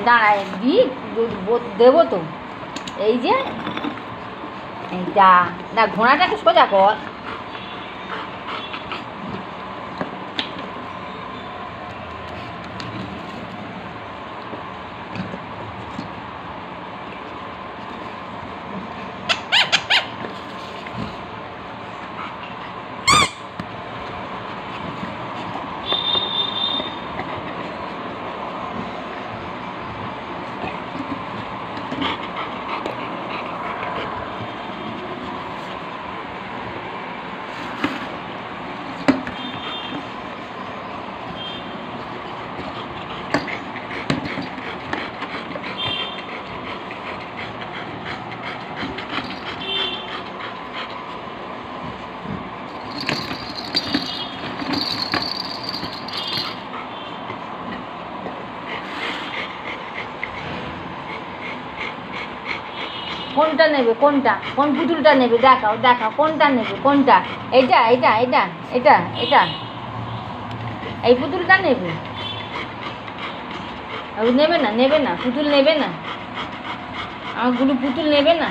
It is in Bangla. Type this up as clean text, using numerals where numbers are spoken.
দাঁড়ায় দিই, দেবো তো। এই যে এইটা না, ঘোড়াটা একটু সোজা কর। কোনটা নেবে, কোনটা, কোন পুতুলটা নেবে? দেখাও দেখাও, কোনটা নেবে, কোনটা? এইটা এইটা এইটা এটা এটা এই পুতুলটা নেবে? নেবে না, নেবে না পুতুল, নেবে না? আমার গুলো পুতুল নেবে না?